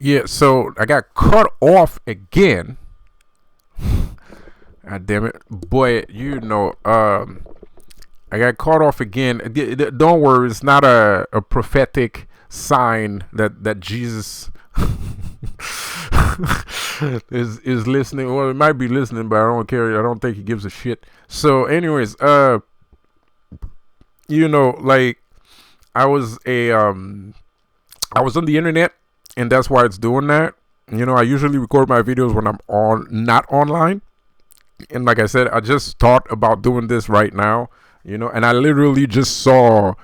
Yeah, so I got cut off again. God damn it, boy! I got caught off again. Don't worry, it's not a prophetic sign that Jesus is listening. Well, it might be listening, but I don't care. I don't think he gives a shit. So, anyways, like I was I was on the internet, and that's why it's doing that. I usually record my videos when I'm not online. And like I said, I just thought about doing this right now, and I literally just saw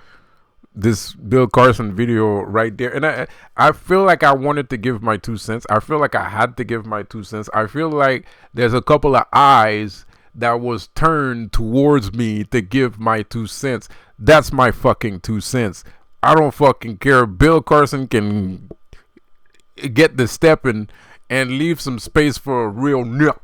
this Bill Carson video right there. And I feel like I wanted to give my 2 cents. I feel like I had to give my 2 cents. I feel like there's a couple of eyes that was turned towards me to give my 2 cents. That's my fucking 2 cents. I don't fucking care. Bill Carson can get the stepping and leave some space for a real nip.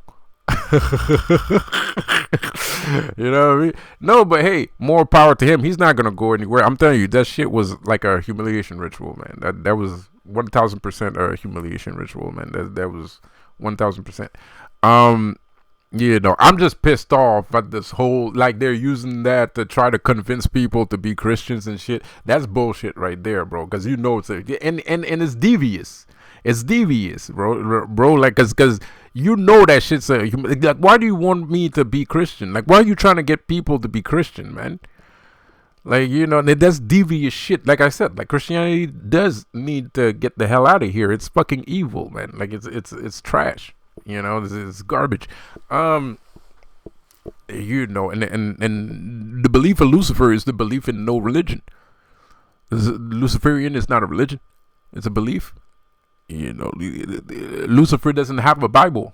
You know what I mean? No, but hey, more power to him. He's not gonna go anywhere. I'm telling you, that shit was like a humiliation ritual, man. That was 1,000% a humiliation ritual, man. That was 1,000%. I'm just pissed off at this whole, like, they're using that to try to convince people to be Christians and shit. That's bullshit right there, bro. Because it's and it's devious. It's devious, bro. Like, cause that shit's like. Why do you want me to be Christian? Like, why are you trying to get people to be Christian, man? Like, that's devious shit. Like I said, like, Christianity does need to get the hell out of here. It's fucking evil, man. Like, it's trash. It's garbage. And the belief of Lucifer is the belief in no religion. Luciferian is not a religion. It's a belief. Lucifer doesn't have a Bible.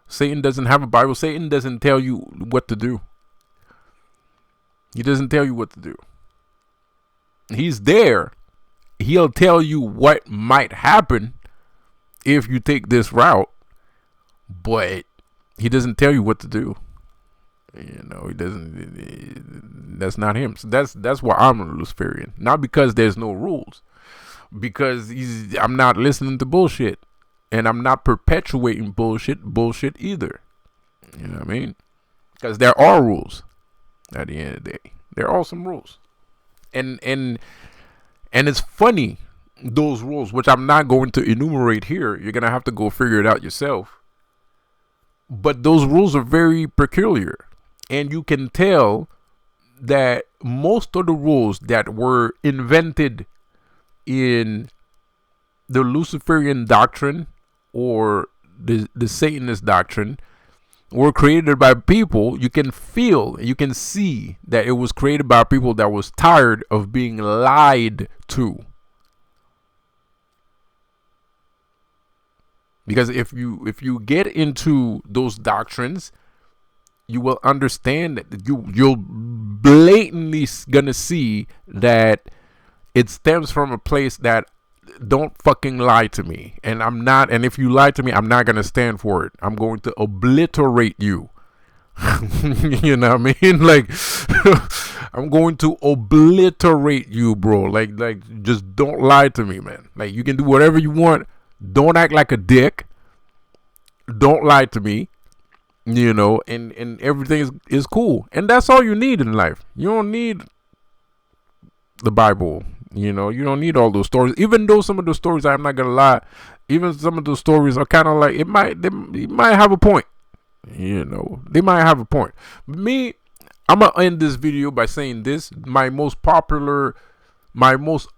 Satan doesn't have a Bible. Satan doesn't tell you what to do. He doesn't tell you what to do. He's there. He'll tell you what might happen if you take this route, but he doesn't tell you what to do. He doesn't. That's not him. So that's why I'm a Luciferian. Not because there's no rules. Because I'm not listening to bullshit, and I'm not perpetuating bullshit either. You know what I mean? Because there are rules. At the end of the day, there are some rules, and it's funny, those rules, which I'm not going to enumerate here. You're gonna have to go figure it out yourself. But those rules are very peculiar, and you can tell that most of the rules that were invented in the Luciferian doctrine or the Satanist doctrine were created by people. You can see that it was created by people that was tired of being lied to. Because if you get into those doctrines, you will understand that you'll blatantly gonna see that it stems from a place that don't fucking lie to me. And if you lie to me, I'm not going to stand for it. I'm going to obliterate you. You know what I mean? Like, I'm going to obliterate you, bro. Like, just don't lie to me, man. Like, you can do whatever you want. Don't act like a dick. Don't lie to me. And everything is cool. And that's all you need in life. You don't need the Bible. You don't need all those stories. Even though some of those stories, I'm not gonna lie, even some of those stories are kind of like, they might have a point. They might have a point. But me, I'm gonna end this video by saying this: my most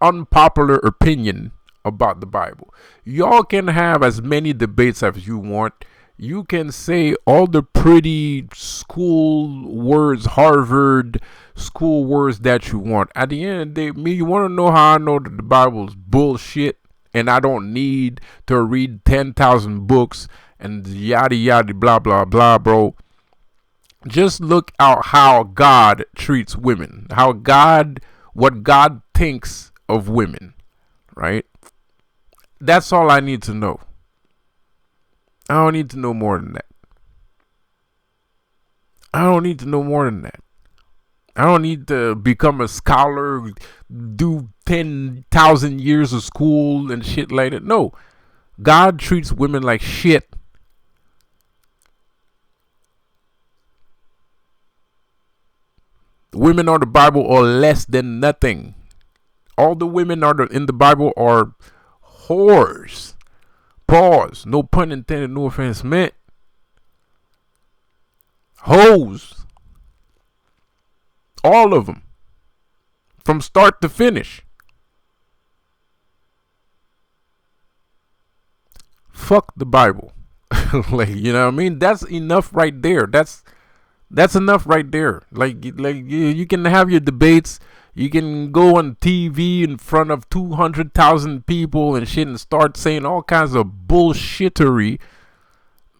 unpopular opinion about the Bible. Y'all can have as many debates as you want. You can say all the pretty school words, Harvard school words that you want. At the end of the day, you want to know how I know that the Bible is bullshit and I don't need to read 10,000 books and yada yada blah blah blah, bro. Just look out how God treats women. What God thinks of women, right? That's all I need to know. I don't need to know more than that. I don't need to know more than that. I don't need to become a scholar, do 10,000 years of school and shit like that. No. God treats women like shit. Women on the Bible are less than nothing. All the women in the Bible are whores. Pause. No pun intended, no offense meant. Hoes. All of them. From start to finish. Fuck the Bible. Like, you know what I mean? That's enough right there. That's enough right there. Like you can have your debates. You can go on TV in front of 200,000 people and shit and start saying all kinds of bullshittery.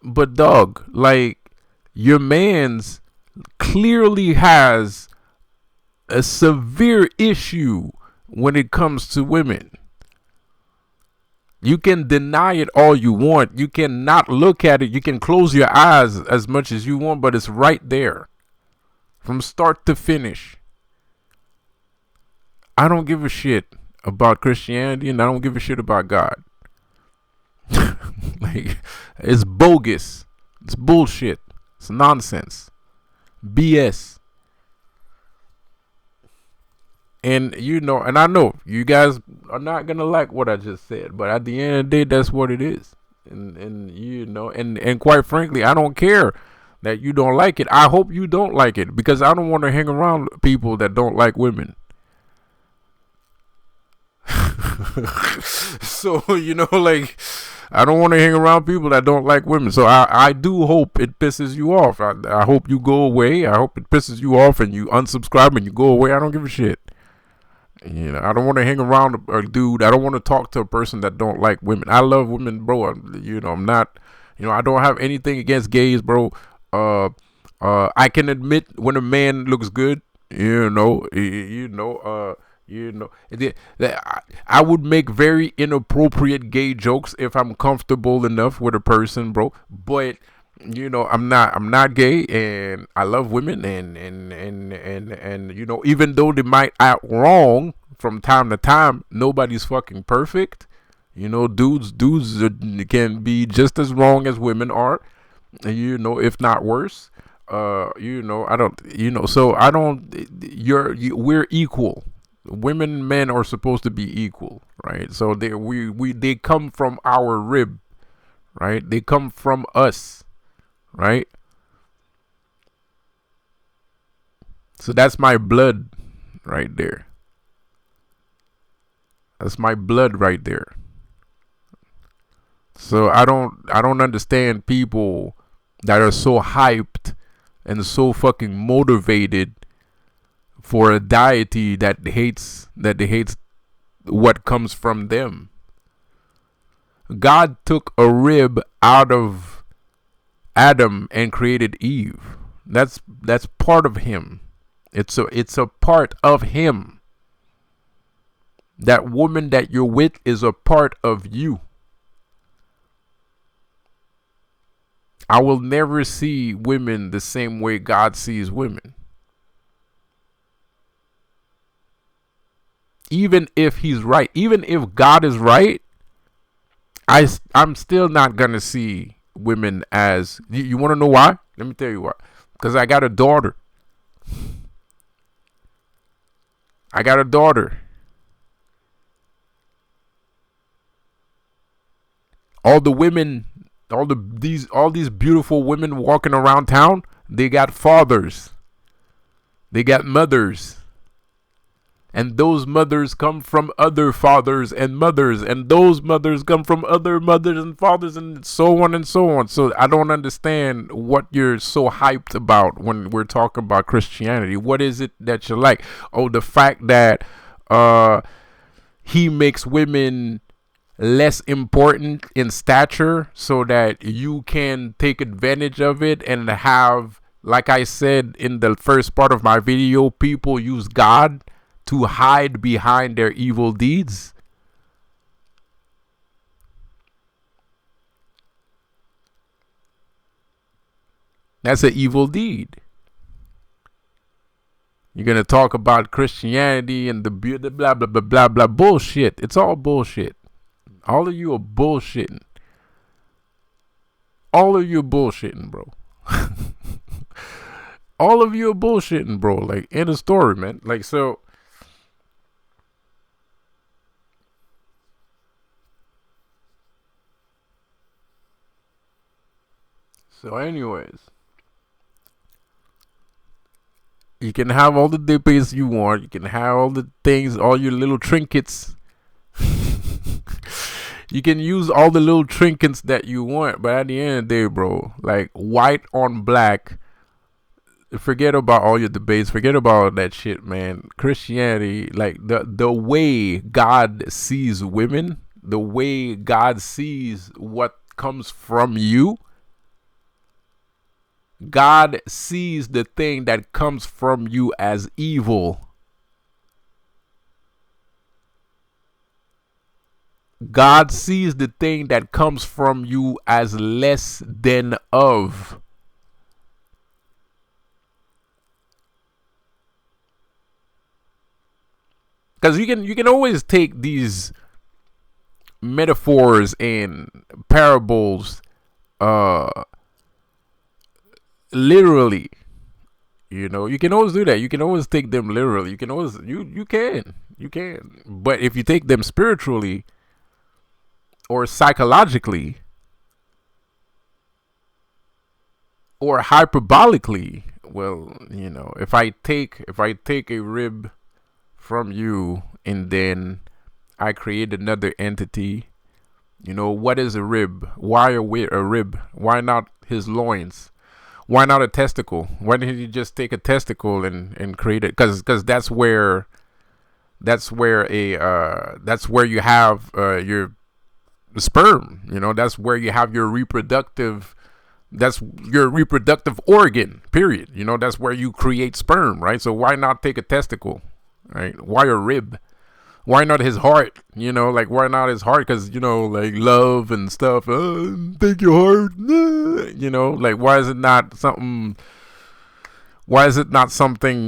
But dog, like, your man's clearly has a severe issue when it comes to women. You can deny it all you want. You can not look at it. You can close your eyes as much as you want, but it's right there from start to finish. I don't give a shit about Christianity, and I don't give a shit about God. Like, it's bogus. It's bullshit. It's nonsense. BS. And and I know you guys are not gonna like what I just said, but at the end of the day, that's what it is. And quite frankly, I don't care that you don't like it. I hope you don't like it, because I don't want to hang around people that don't like women. So like, I don't want to hang around people that don't like women. So I do hope it pisses you off. I hope you go away. I hope it pisses you off and you unsubscribe and you go away. I don't give a shit. I don't want to hang around a dude. I don't want to talk to a person that don't like women. I love women, bro. I'm not, I don't have anything against gays, bro. I can admit when a man looks good, I would make very inappropriate gay jokes if I'm comfortable enough with a person, bro. But I'm not gay, and I love women, and even though they might act wrong from time to time, nobody's fucking perfect. Dudes can be just as wrong as women are, if not worse. We're equal. Women and men are supposed to be equal, right? So they come from our rib, right? They come from us, right? So that's my blood right there. That's my blood right there. So I don't understand people that are so hyped and so fucking motivated for a deity that hates what comes from them. God took a rib out of Adam and created Eve. That's part of him. It's a part of him. That woman that you're with is a part of you. I will never see women the same way God sees women. Even if he's right, even if God is right, I'm still not gonna see women as. You want to know why? Let me tell you why. Because I got a daughter. All the women, all these beautiful women walking around town, they got fathers. They got mothers. And those mothers come from other fathers and mothers, and those mothers come from other mothers and fathers, and so on and so on. So I don't understand what you're so hyped about when we're talking about Christianity. What is it that you like? Oh, the fact that he makes women less important in stature so that you can take advantage of it and have, like I said in the first part of my video, people use God to hide behind their evil deeds. That's an evil deed. You're going to talk about Christianity and the blah, blah, blah, blah, blah bullshit. It's all bullshit. All of you are bullshitting. all of you are bullshitting, bro. All of you are bullshitting, bro. Like, end of story, man. Like, so anyways, you can have all the debates you want. You can have all the things, all your little trinkets. You can use all the little trinkets that you want, but at the end of the day, bro, like, white on black, forget about all your debates, forget about all that shit, man. Christianity, like, the way God sees women, the way God sees what comes from you, God sees the thing that comes from you as evil. God sees the thing that comes from you as less than of. Because you can always take these metaphors and parables literally. You know, you can always do that. You can always take them literally. You can always you can. But if you take them spiritually or psychologically or hyperbolically, well, you know, if I take a rib from you and then I create another entity, you know, what is a rib? Why a rib? Why not his loins? Why not a testicle? Why didn't he just take a testicle and create it? Because that's where you have your sperm. You know, that's where you have your reproductive. That's your reproductive organ. Period. You know, that's where you create sperm, right? So why not take a testicle, right? Why a rib? Why not his heart? You know, like, why not his heart? Because, you know, like, love and stuff. Take your heart. You know, like, why is it not something,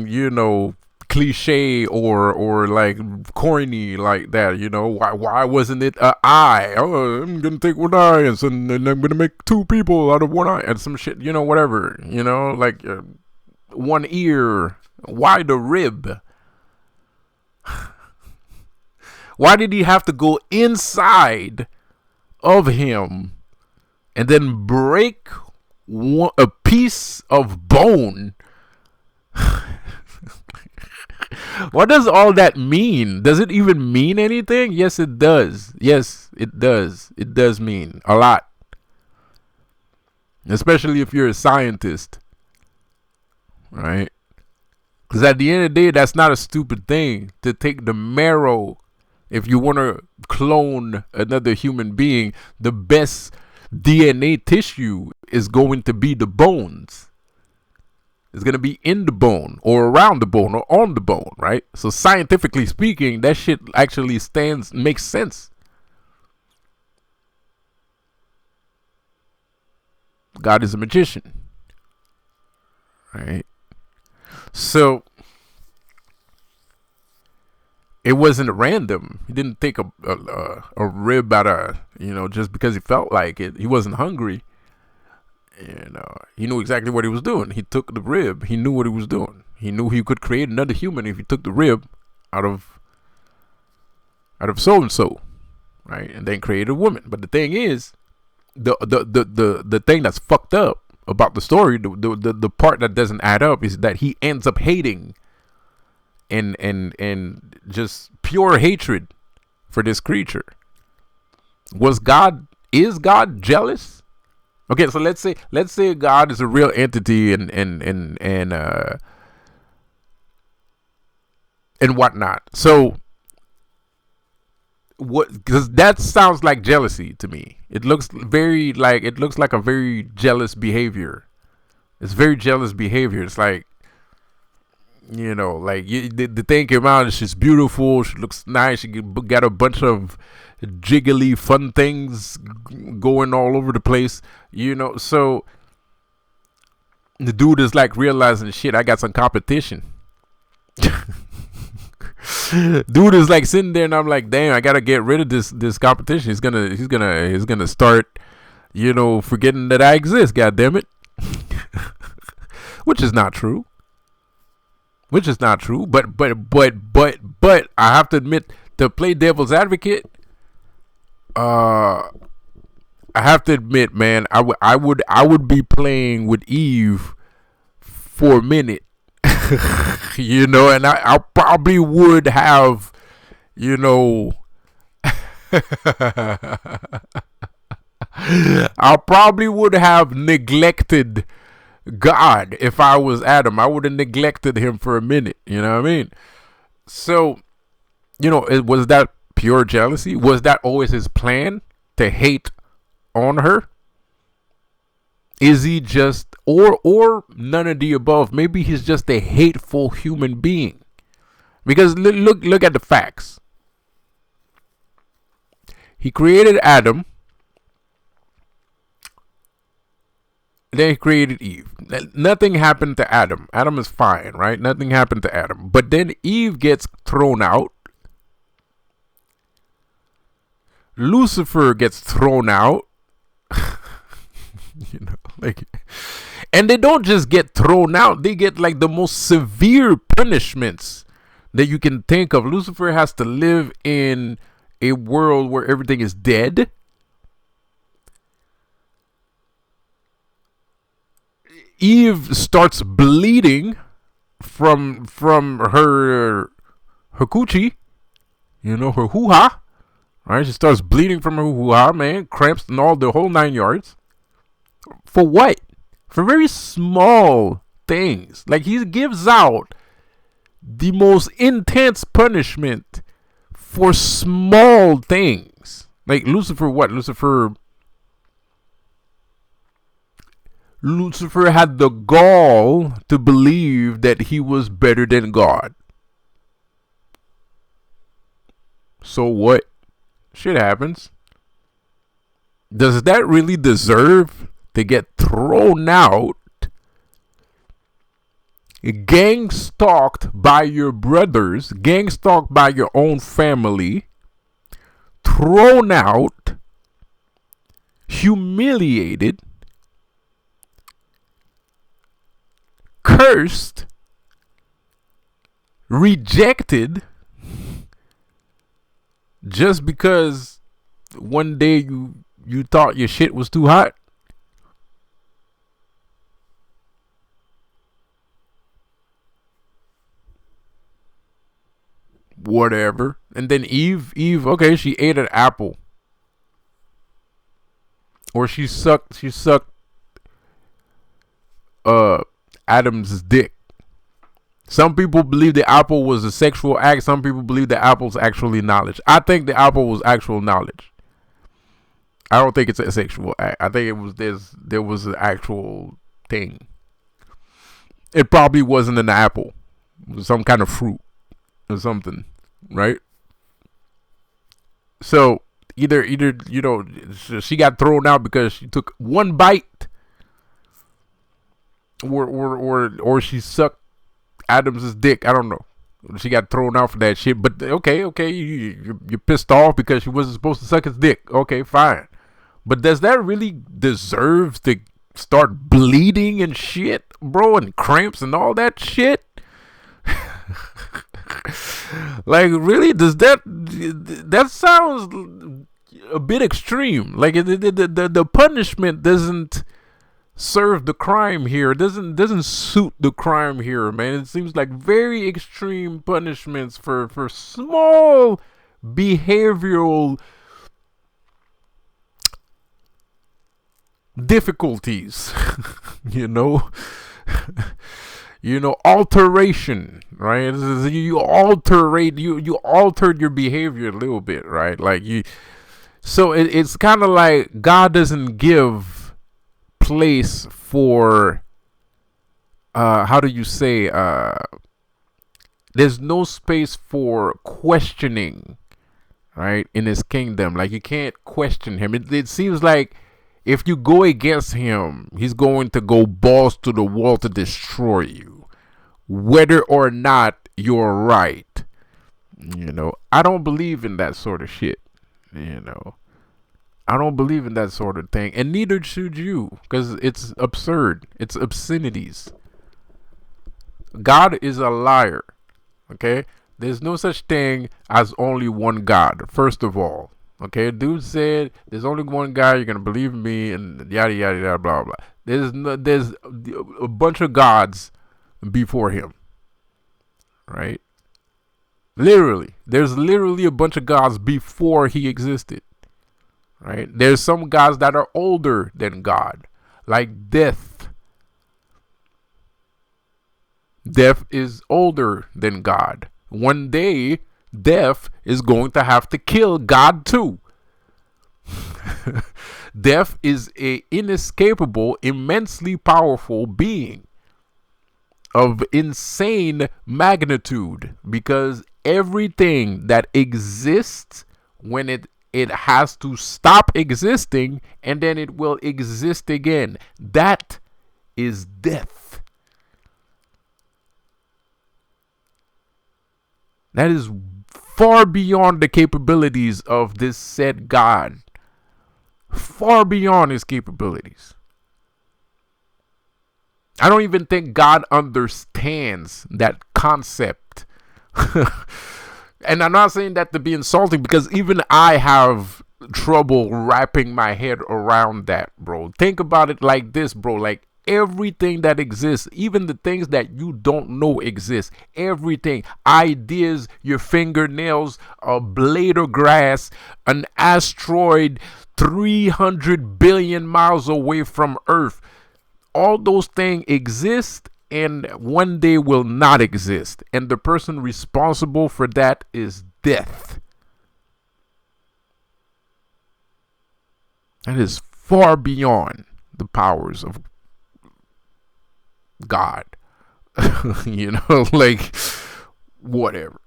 you know, cliche or like corny like that? You know, why wasn't it an eye? Oh, I'm going to take one eye and I'm going to make two people out of one eye and some shit, you know, whatever. You know, like one ear. Why the rib? Why did he have to go inside of him and then break a piece of bone? What does all that mean? Does it even mean anything? Yes, it does. Yes, it does. It does mean a lot. Especially if you're a scientist, right? Because at the end of the day, that's not a stupid thing to take the marrow. If you want to clone another human being, the best DNA tissue is going to be the bones. It's going to be in the bone or around the bone or on the bone, right? So scientifically speaking, that shit actually makes sense. God is a magician, right? So it wasn't random. He didn't take a rib out of, you know, just because he felt like it. He wasn't hungry. You know, he knew exactly what he was doing. He took the rib. He knew what he was doing. He knew he could create another human if he took the rib out of so and so, right? And then created a woman. But the thing is, the thing that's fucked up about the story, the part that doesn't add up, is that he ends up hating and just pure hatred for this creature. Is God jealous? Okay, so let's say God is a real entity and whatnot. So because that sounds like jealousy to me. It looks like a very jealous behavior. It's very jealous behavior. It's like, you know, like the thing came out and she's beautiful. She looks nice. She got a bunch of jiggly fun things going all over the place, you know. So the dude is like realizing, shit, I got some competition. Dude is like sitting there and I'm like, damn, I gotta get rid of this competition. He's gonna start, forgetting that I exist, God damn it. Which is not true. But I have to admit, to play devil's advocate, I have to admit, man, I would be playing with Eve for a minute. And I probably would have, I probably would have neglected God. If I was Adam, I would have neglected him for a minute. You know what I mean? So, was that pure jealousy? Was that always his plan, to hate on her? Is he just, or none of the above? Maybe he's just a hateful human being. Because look at the facts. He created Adam. Then he created Eve. Nothing happened to Adam. Adam is fine, right? Nothing happened to Adam. But then Eve gets thrown out. Lucifer gets thrown out. And they don't just get thrown out. They get like the most severe punishments that you can think of. Lucifer has to live in a world where everything is dead. Eve starts bleeding from her coochie, her hoo-ha, right? She starts bleeding from her hoo-ha, man, cramps and all, the whole 9 yards. For what? For very small things. Like, he gives out the most intense punishment for small things. Like Lucifer, what? Lucifer had the gall to believe that he was better than God. So what? Shit happens. Does that really deserve to get thrown out, gang stalked by your brothers, gang stalked by your own family, thrown out, humiliated, cursed, rejected, just because one day you thought your shit was too hot? Whatever. And then Eve, okay, she ate an apple. Or she sucked Adam's dick. Some people believe the apple was a sexual act. Some people believe the apple's actually knowledge. I think the apple was actual knowledge. I don't think it's a sexual act. I think there was an actual thing. It probably wasn't an apple. It was some kind of fruit or something, right? So either she got thrown out because she took one bite, or she sucked Adam's dick. I don't know. She got thrown out for that shit. But okay, you're pissed off because she wasn't supposed to suck his dick. Okay, fine. But does that really deserve to start bleeding and shit, bro, and cramps and all that shit? Like, really? Does that sounds a bit extreme? Like, the punishment doesn't serve the crime here. It doesn't suit the crime here, man. It seems like very extreme punishments for small behavioral difficulties. Alteration, right? You altered your behavior a little bit, right? Like so it's kind of like God doesn't give place for how do you say, there's no space for questioning, right, in his kingdom. Like, you can't question him. It seems like if you go against him, he's going to go balls to the wall to destroy you, whether or not you're right. I don't believe in that sort of shit. I don't believe in that sort of thing, and neither should you, because it's absurd. It's obscenities. God is a liar. Okay, there's no such thing as only one God. First of all, okay, dude said there's only one guy. You're gonna believe in me, and yada yada yada blah blah. There's a bunch of gods before him, right? Literally, there's literally a bunch of gods before he existed, right? There's some gods that are older than God, like death. Death is older than God. One day, death is going to have to kill God too. Death is a inescapable, immensely powerful being of insane magnitude, because everything that exists, when it has to stop existing, and then it will exist again. That is death. That is far beyond the capabilities of this said God. Far beyond his capabilities. I don't even think God understands that concept. And I'm not saying that to be insulting, because even I have trouble wrapping my head around that, bro. Think about it like this, bro. Like, everything that exists, even the things that you don't know exist, everything, ideas, your fingernails, a blade of grass, an asteroid 300 billion miles away from Earth, all those things exist and one day will not exist, and the person responsible for that is death. That is far beyond the powers of God. You know, like, whatever,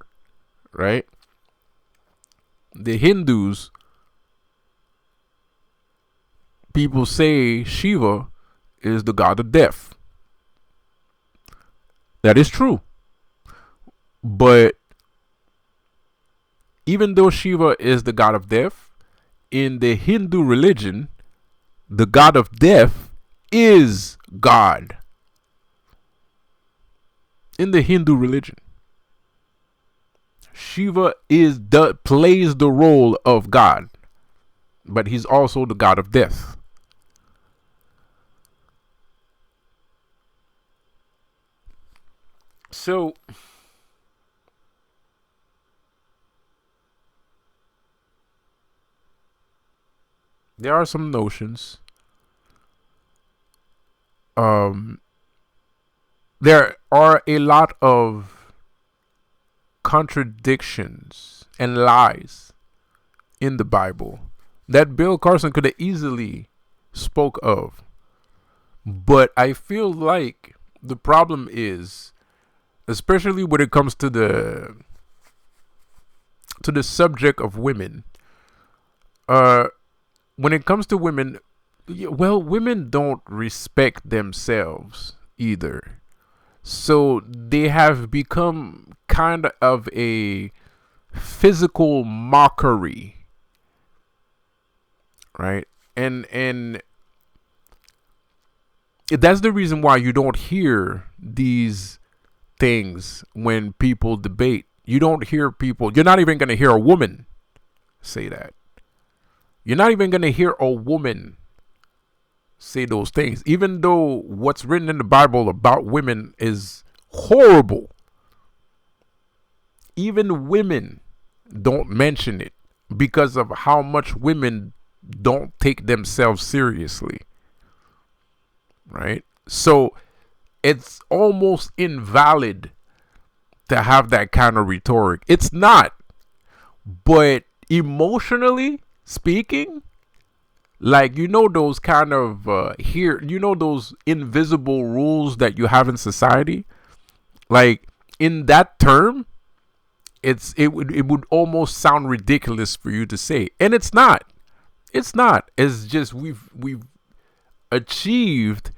right? The Hindus, people say Shiva is the god of death. That is true. But even though Shiva is the god of death, in the Hindu religion, the god of death is God. In the Hindu religion, Shiva plays the role of God, but he's also the god of death. So there are some notions. There are a lot of contradictions and lies in the Bible that Bill Carson could have easily spoke of. But I feel like the problem is, especially when it comes to the subject of women, when it comes to women, well, women don't respect themselves either. So they have become kind of a physical mockery, right? And that's the reason why you don't hear these things when people debate. You don't hear people, you're not even going to hear a woman say that. You're not even going to hear a woman say those things, even though what's written in the Bible about women is horrible. Even women don't mention it because of how much women don't take themselves seriously, right? So it's almost invalid to have that kind of rhetoric. It's not, but emotionally speaking, like, you know, those kind of those invisible rules that you have in society, like, in that term, it would almost sound ridiculous for you to say, and it's not. It's just we've achieved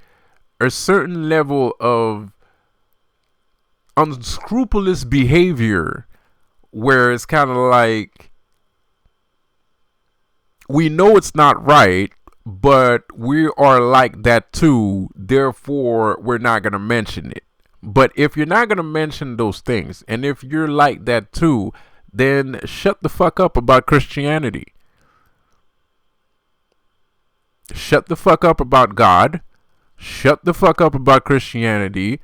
a certain level of unscrupulous behavior where it's kind of like we know it's not right, but we are like that too. Therefore, we're not going to mention it. But if you're not going to mention those things, and if you're like that too, then shut the fuck up about Christianity. Shut the fuck up about God. Shut the fuck up about Christianity.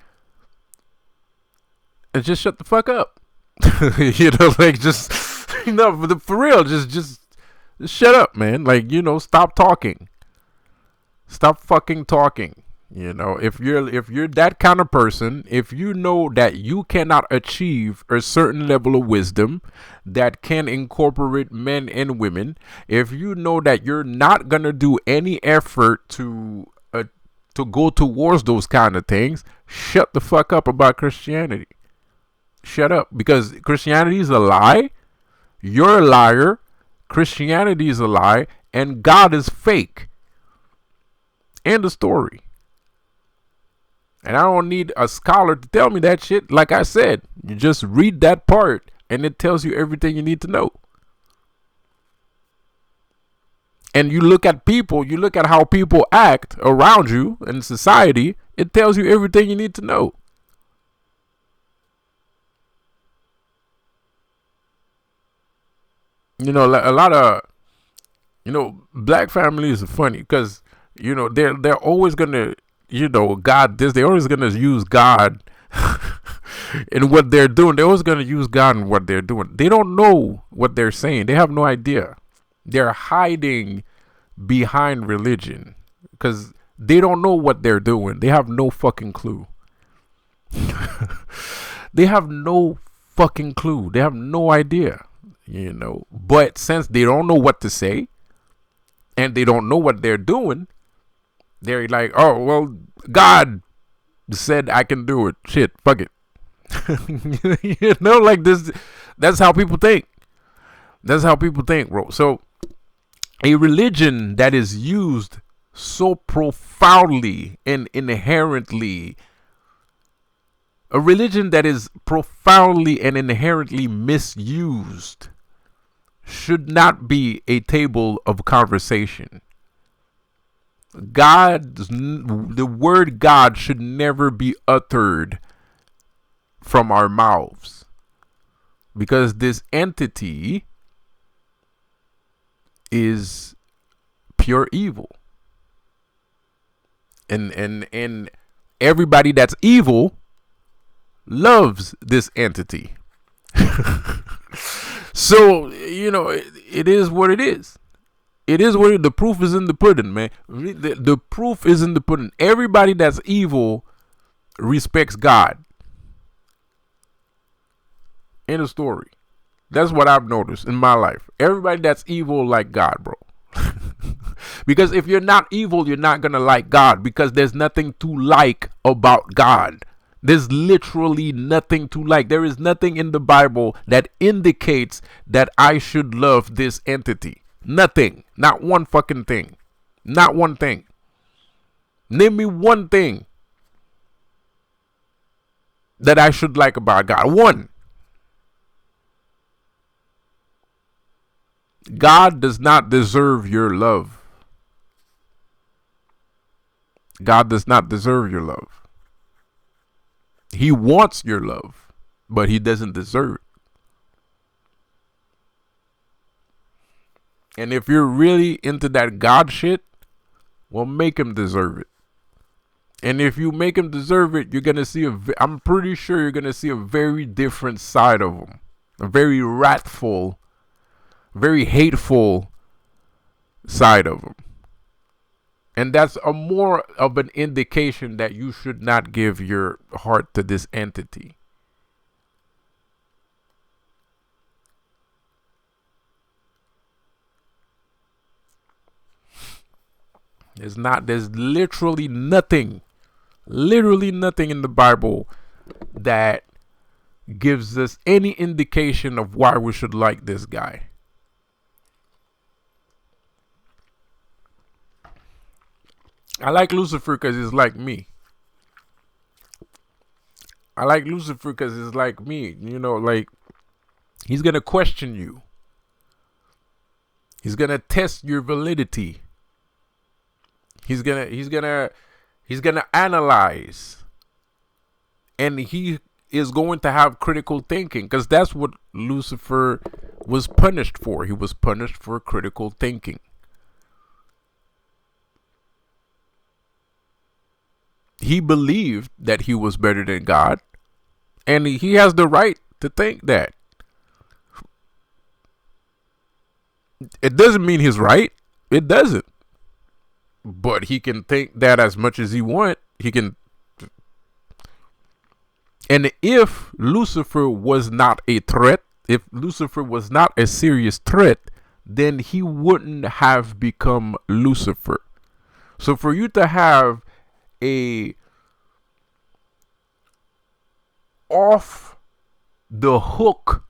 And just shut the fuck up. Like just, for real, just shut up, man. Like, stop talking. Stop fucking talking. If you're that kind of person, if you know that you cannot achieve a certain level of wisdom that can incorporate men and women, if you know that you're not gonna do any effort to go towards those kind of things, shut the fuck up about Christianity. Shut up, because Christianity is a lie. You're a liar. Christianity is a lie, and God is fake. End of story. And I don't need a scholar to tell me that shit. Like I said, you just read that part and it tells you everything you need to know. And you look at people, you look at how people act around you in society, it tells you everything you need to know. A lot of, black families are funny because, they're always going to, they're always going to use God in what they're doing. They're always going to use God in what they're doing. They don't know what they're saying. They have no idea. They're hiding behind religion because they don't know what they're doing. They have no fucking clue. They have no fucking clue. They have no idea, But since they don't know what to say and they don't know what they're doing, they're like, oh, well, God said I can do it. Shit, fuck it. Like this. That's how people think. That's how people think, bro. So a religion that is used so profoundly and inherently, a religion that is profoundly and inherently misused should not be a table of conversation. The word God should never be uttered from our mouths, because this entity is pure evil, and everybody that's evil loves this entity. So it is what it is. It is what the proof is in the pudding, man. The proof is in the pudding. Everybody that's evil respects God. End of story. That's what I've noticed in my life. Everybody that's evil like God, bro. Because if you're not evil, you're not gonna like God, because there's nothing to like about God. There's literally nothing to like. There is nothing in the Bible that indicates that I should love this entity. Nothing. Not one fucking thing. Not one thing. Name me one thing that I should like about God. One. God does not deserve your love. God does not deserve your love. He wants your love, but he doesn't deserve it. And if you're really into that God shit, well, make him deserve it. And if you make him deserve it, you're going to see I'm pretty sure you're going to see a very different side of him. A very wrathful, very hateful side of him. And that's a more of an indication that you should not give your heart to this entity. There's literally nothing in the Bible that gives us any indication of why we should like this guy. I like Lucifer because he's like me. I like Lucifer because he's like me. Like, he's going to question you. He's gonna test your validity. He's gonna analyze, and he is going to have critical thinking, because that's what Lucifer was punished for. He was punished for critical thinking. He believed that he was better than God, and he has the right to think that. It doesn't mean he's right. It doesn't. But he can think that as much as he wants. He can. And if Lucifer was not a threat, if Lucifer was not a serious threat, then he wouldn't have become Lucifer. So for you to have a off the hook,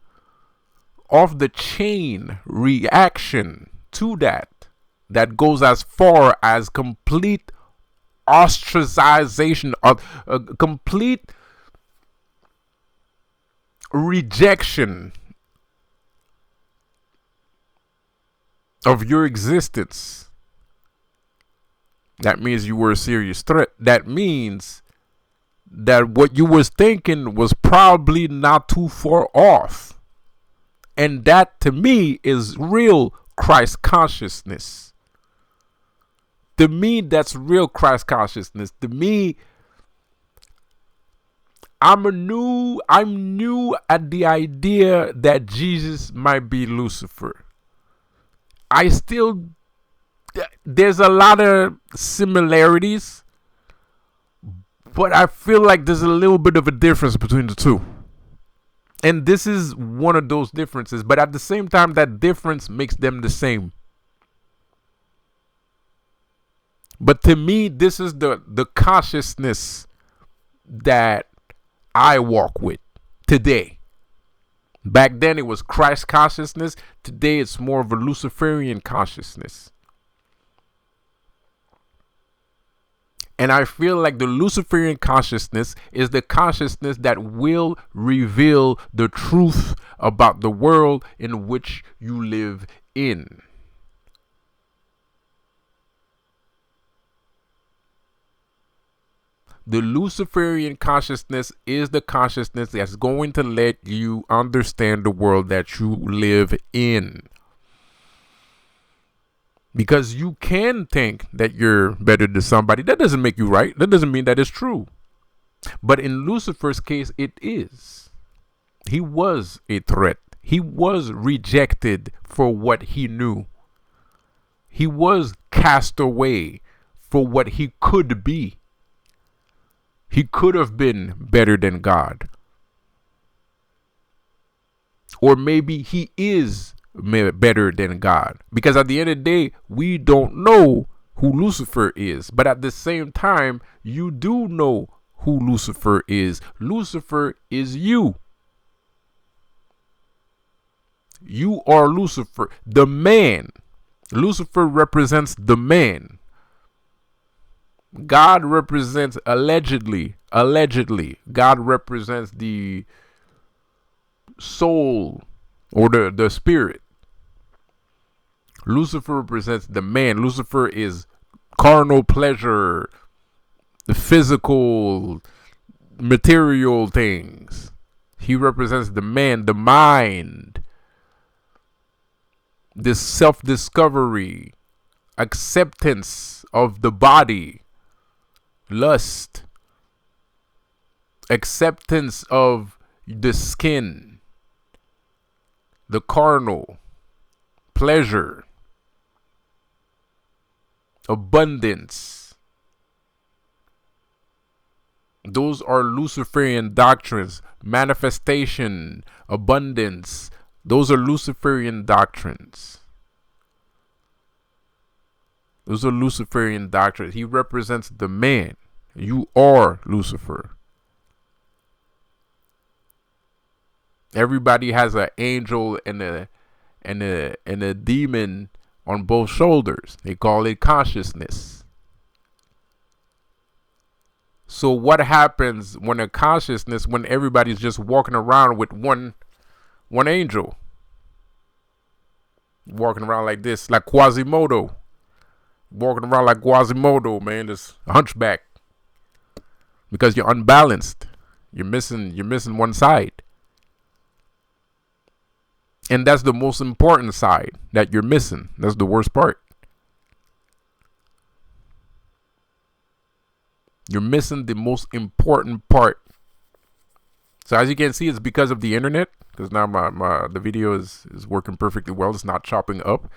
off the chain reaction to that goes as far as complete ostracization, of complete rejection of your existence. That means you were a serious threat. That means that what you was thinking was probably not too far off. And that, to me, is real Christ consciousness. To me, that's real Christ consciousness. To me, I'm new at the idea that Jesus might be Lucifer. There's a lot of similarities, but I feel like there's a little bit of a difference between the two. And this is one of those differences, but at the same time, that difference makes them the same. But to me, this is the consciousness that I walk with today. Back then it was Christ consciousness. Today it's more of a Luciferian consciousness. And I feel like the Luciferian consciousness is the consciousness that will reveal the truth about the world in which you live in. The Luciferian consciousness is the consciousness that's going to let you understand the world that you live in. Because you can think that you're better than somebody. That doesn't make you right. That doesn't mean that it's true. But in Lucifer's case, it is. He was a threat. He was rejected for what he knew. He was cast away for what he could be. He could have been better than God. Or maybe he is better than God. Because at the end of the day, we don't know who Lucifer is. But at the same time, you do know who Lucifer is. Lucifer is you. You are Lucifer, the man. Lucifer represents the man. God represents allegedly, God represents the soul or the spirit. Lucifer represents the man. Lucifer is carnal pleasure, the physical, material things. He represents the man, the mind, this self-discovery, acceptance of the body, lust, acceptance of the skin, the carnal, pleasure, abundance. Those are Luciferian doctrines. Manifestation, abundance. Those are Luciferian doctrines. Those are Luciferian doctrines. He represents the man. You are Lucifer. Everybody has an angel and a demon on both shoulders. They call it consciousness. So what happens when when everybody's just walking around with one angel? Walking around like this, like Quasimodo. Walking around like Quasimodo, man. Just a hunchback. Because you're unbalanced. You're missing one side. And that's the most important side that you're missing. That's the worst part. You're missing the most important part. So as you can see, it's because of the internet. Because now the video is working perfectly well. It's not chopping up.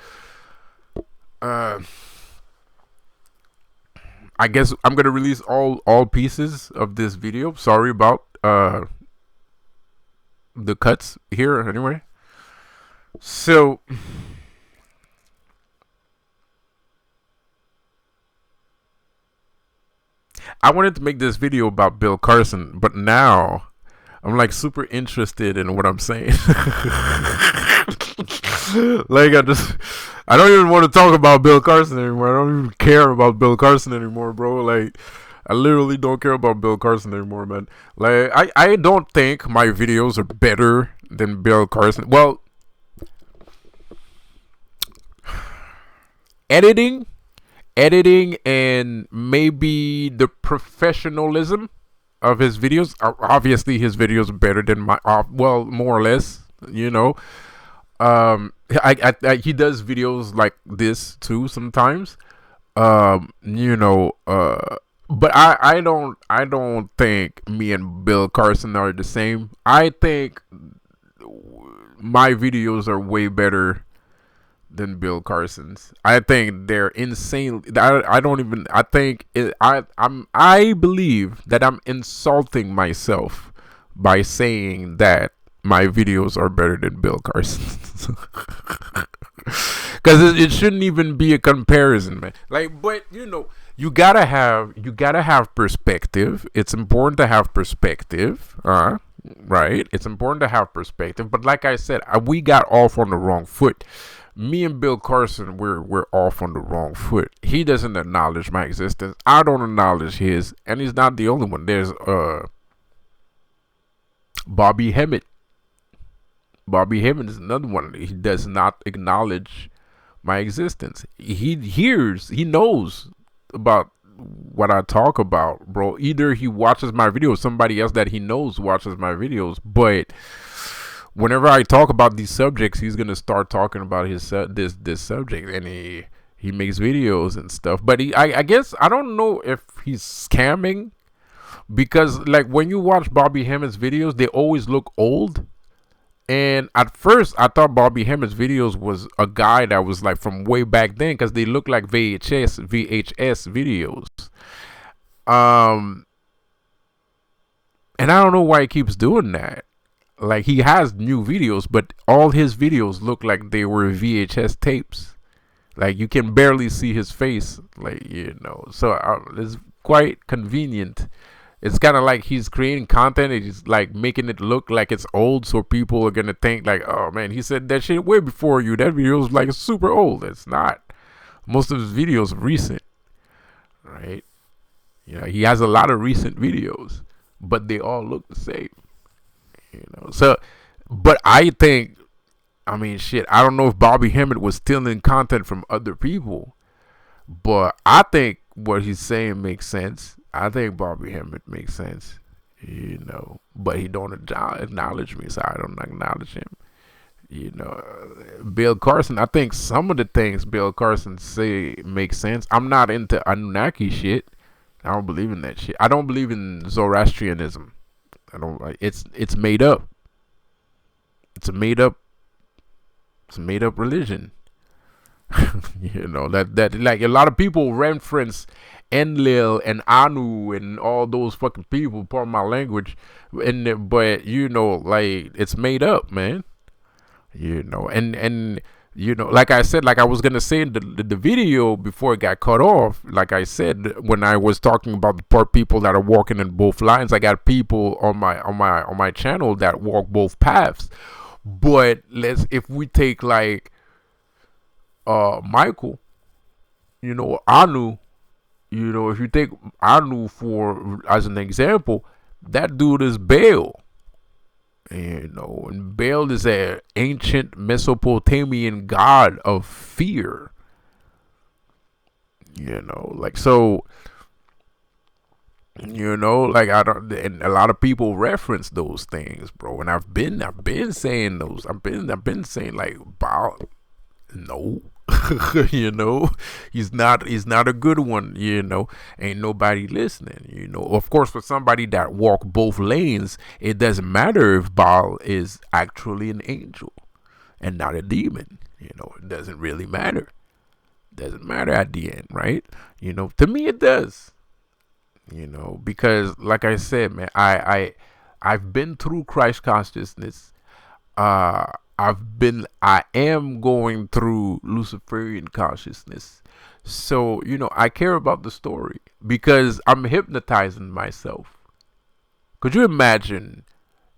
I guess I'm gonna release all pieces of this video. Sorry about the cuts here anyway. So I wanted to make this video about Bill Carson, but now I'm like super interested in what I'm saying. Like I don't even want to talk about Bill Carson anymore. I don't even care about Bill Carson anymore, bro. Like I literally don't care about Bill Carson anymore, man. Like I don't think my videos are better than Bill Carson. Well, editing and maybe the professionalism of his videos. Obviously his videos are better than my well, more or less, you know. He does videos like this too sometimes, you know, but I don't think me and Bill Carson are the same. I think my videos are way better than Bill Carson's. I think they're insane. I believe that I'm insulting myself by saying that my videos are better than Bill Carson's. Because it shouldn't even be a comparison, man. Like, but you know, you gotta have perspective. It's important to have perspective, right? It's important to have perspective. But like I said, we got off on the wrong foot. Me and Bill Carson, we're off on the wrong foot. He doesn't acknowledge my existence. I don't acknowledge his, and he's not the only one. There's Bobby Hemmett. Bobby Hemmett is another one. He does not acknowledge my existence. He knows about what I talk about, bro. Either he watches my videos, somebody else that he knows watches my videos, but whenever I talk about these subjects, he's gonna start talking about his this subject, and he makes videos and stuff. But I guess I don't know if he's scamming, because like when you watch Bobby Hemmett's videos, they always look old. And at first, I thought Bobby Hemmett's videos was a guy that was like from way back then, because they look like VHS videos. And I don't know why he keeps doing that. Like, he has new videos, but all his videos look like they were VHS tapes. Like, you can barely see his face, like, you know. So it's quite convenient. It's kind of like he's creating content and he's like making it look like it's old, so people are gonna think like, oh man, he said that shit way before you. That video is like super old. It's not. Most of his videos are recent, right? You know, he has a lot of recent videos, but they all look the same. You know, so, but I think, I mean, shit, I don't know if Bobby Hemmett was stealing content from other people, but I think what he's saying makes sense. I think Bobby Hemmett makes sense, you know, but he don't acknowledge me, so I don't acknowledge him. You know, Bill Carson, I think some of the things Bill Carson say make sense. I'm not into Anunnaki shit. I don't believe in that shit. I don't believe in Zoroastrianism. I don't. It's made up. It's a made up religion. You know, that like a lot of people reference Enlil and Anu and all those fucking people, pardon my language, but you know, like, it's made up, man. You know, and you know, like I said, like I was gonna say in the video before it got cut off, like I said when I was talking about the part people that are walking in both lines, I got people on my channel that walk both paths. But if we take like Michael, you know, Anu, you know, if you take Anu for as an example, that dude is Baal. And Baal is an ancient Mesopotamian god of fear. Like, so, like, I don't, and a lot of people reference those things, bro. And I've been saying those. I've been saying, like, Baal, no. He's not a good one. Ain't nobody listening. Of course, for somebody that walk both lanes, it doesn't matter if Baal is actually an angel and not a demon. It doesn't really matter. Doesn't matter at the end, right? To me it does. Because, like I said, man, I've been through Christ consciousness. I am going through Luciferian consciousness. So, I care about the story because I'm hypnotizing myself. Could you imagine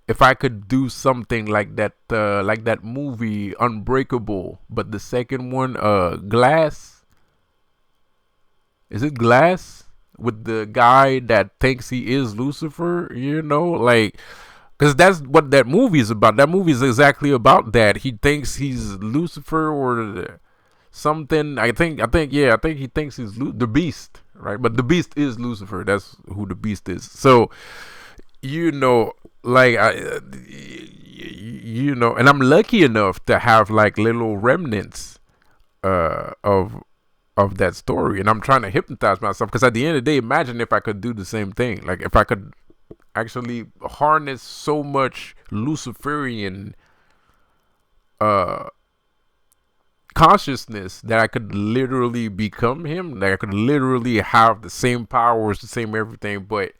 if I could do something like that movie Unbreakable, but the second one, Glass? Is it Glass? With the guy that thinks he is Lucifer, like, because that's what that movie is about. That movie is exactly about that. He thinks he's Lucifer or something. I think he thinks he's the Beast, right? But the Beast is Lucifer. That's who the Beast is. So, like, and I'm lucky enough to have, like, little remnants of that story, and I'm trying to hypnotize myself, because at the end of the day, imagine if I could do the same thing. Like, if I could actually harness so much Luciferian consciousness that I could literally become him. Like, I could literally have the same powers, the same everything, but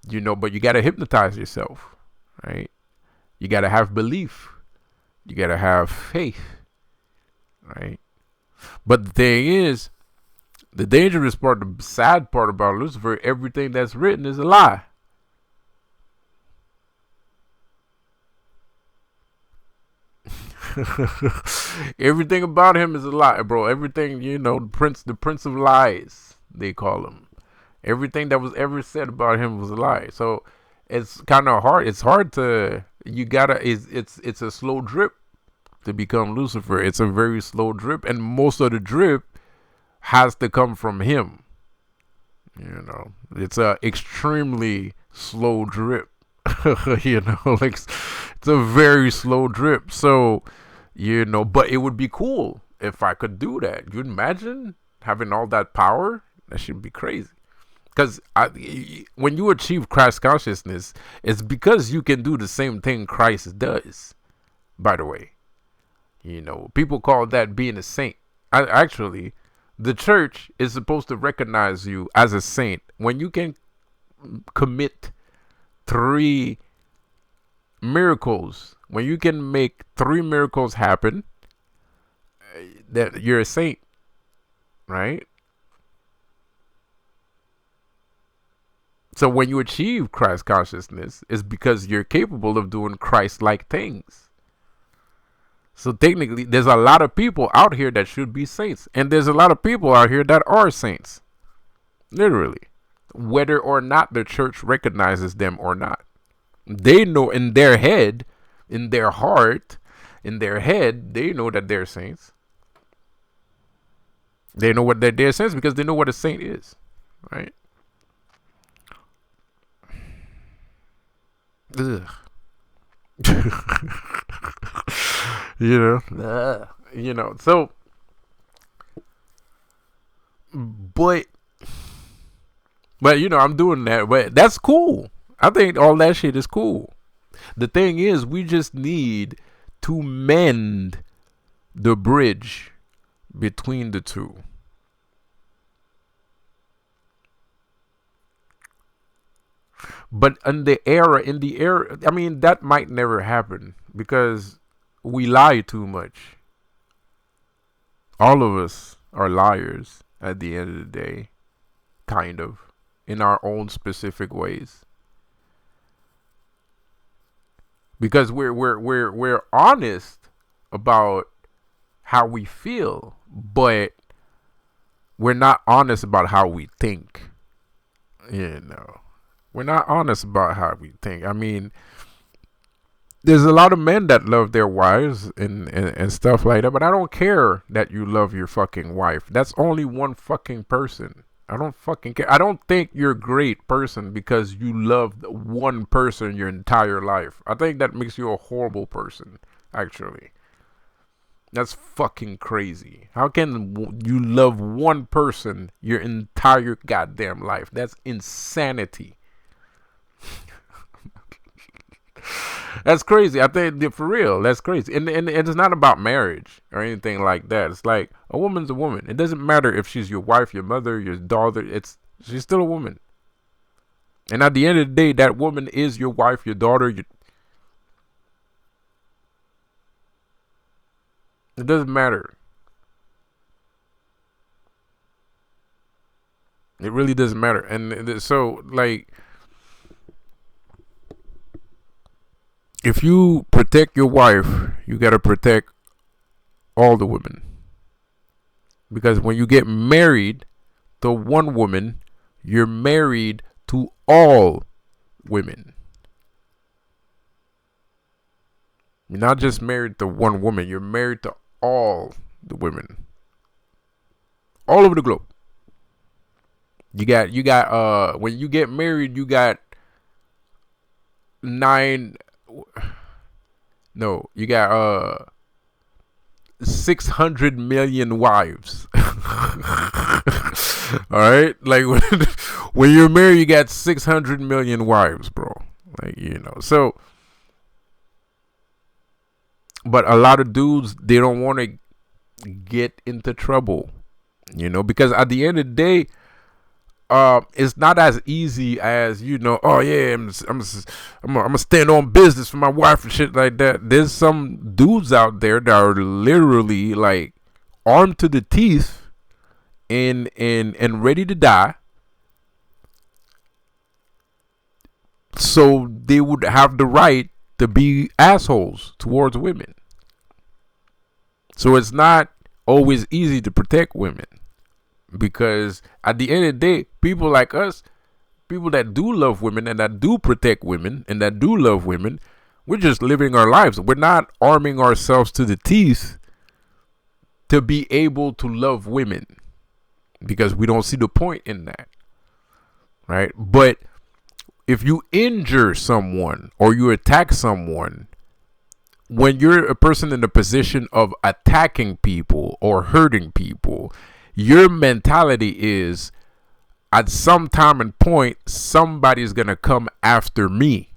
you gotta hypnotize yourself, right? You gotta have belief. You gotta have faith, right? But the thing is, the dangerous part, the sad part about Lucifer, everything that's written is a lie. Everything about him is a lie, bro. Everything, the prince of lies, they call him. Everything that was ever said about him was a lie. So it's kind of hard. It's hard to, it's a slow drip to become Lucifer. It's a very slow drip, and most of the drip has to come from him. It's a extremely slow drip. Like, it's a very slow drip. So, but it would be cool if I could do that. You imagine having all that power? That should be crazy. Because when you achieve Christ consciousness, it's because you can do the same thing Christ does. By the way, people call that being a saint. Actually, the church is supposed to recognize you as a saint when you can commit 3 miracles. When you can make 3 miracles happen, that you're a saint, right? So when you achieve Christ consciousness, it's because you're capable of doing Christ-like things. So technically, there's a lot of people out here that should be saints. And there's a lot of people out here that are saints. Literally. Whether or not the church recognizes them or not. They know in their head, in their heart, in their head, they know that they're saints. They know what they're saints because they know what a saint is. Right? Ugh. So, but I'm doing that, but that's cool. I think all that shit is cool. The thing is, we just need to mend the bridge between the two. But in the era, I mean, that might never happen because we lie too much. All of us are liars at the end of the day, kind of, in our own specific ways. Because we're honest about how we feel, but we're not honest about how we think. We're not honest about how we think. I mean, there's a lot of men that love their wives and stuff like that, but I don't care that you love your fucking wife. That's only one fucking person. I don't fucking care. I don't think you're a great person because you love one person your entire life. I think that makes you a horrible person, actually. That's fucking crazy. How can you love one person your entire goddamn life? That's insanity. That's crazy. I think for real, that's crazy. And it's not about marriage or anything like that. It's like a woman's a woman. It doesn't matter if she's your wife, your mother, your daughter. She's still a woman. And at the end of the day, that woman is your wife, your daughter. It doesn't matter. It really doesn't matter. And so, like, if you protect your wife, you got to protect all the women. Because when you get married to one woman, you're married to all women. You're not just married to one woman, you're married to all the women. All over the globe. You got when you get married, you got you got 600 million wives. All right, like when you're married, you got 600 million wives, bro. Like, so. But a lot of dudes, they don't want to get into trouble, because at the end of the day, it's not as easy as, oh yeah, I'm gonna stand on business for my wife and shit like that. There's some dudes out there that are literally like armed to the teeth and ready to die, so they would have the right to be assholes towards women. So it's not always easy to protect women, because at the end of the day, people like us, people that do love women and that do protect women and that do love women, we're just living our lives. We're not arming ourselves to the teeth to be able to love women, because we don't see the point in that, right? But if you injure someone or you attack someone, when you're a person in the position of attacking people or hurting people, your mentality is, at some time and point, somebody's going to come after me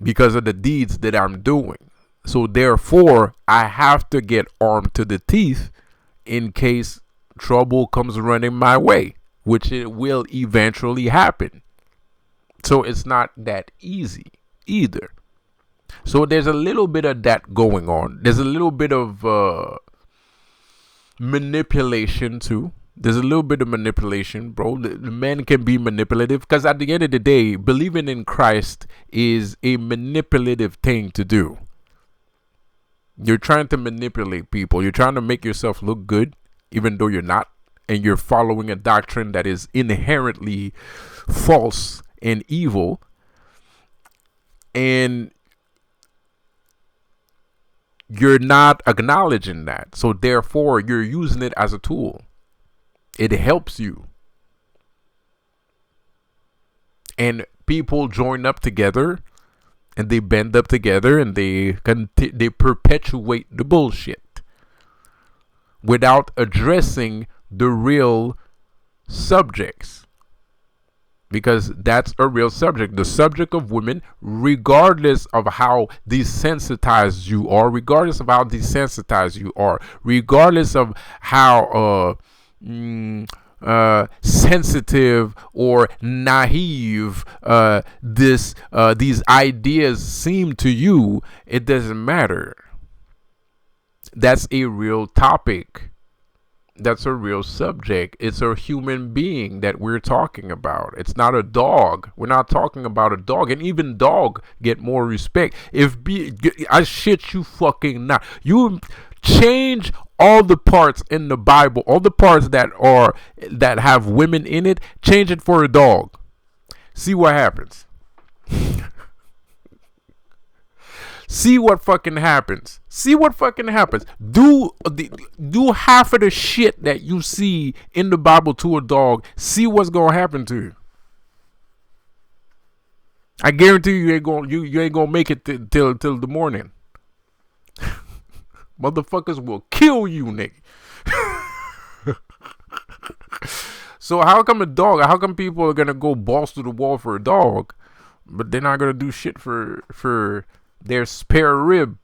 because of the deeds that I'm doing. So therefore, I have to get armed to the teeth in case trouble comes running my way, which it will eventually happen. So it's not that easy either. So there's a little bit of that going on. There's a little bit of manipulation too. There's a little bit of manipulation, bro. The men can be manipulative, because at the end of the day, believing in Christ is a manipulative thing to do. You're trying to manipulate people. You're trying to make yourself look good, even though you're not. And you're following a doctrine that is inherently false and evil. And you're not acknowledging that. So therefore, you're using it as a tool. It helps you. And people join up together and they bend up together and they perpetuate the bullshit without addressing the real subjects. Because that's a real subject. The subject of women, regardless of how desensitized you are, regardless of how sensitive or naive these ideas seem to you, it doesn't matter. That's a real topic. That's a real subject. It's a human being that we're talking about. It's not a dog. We're not talking about a dog. And even dog get more respect. I shit you fucking not. You change all the parts in the Bible, all the parts that have women in it, change it for a dog. See what happens. See what fucking happens. See what fucking happens. Do half of the shit that you see in the Bible to a dog. See what's gonna happen to you. I guarantee you you ain't gonna make it till the morning. Motherfuckers will kill you, nigga. So how come people are gonna go balls to the wall for a dog, but they're not gonna do shit for their spare rib?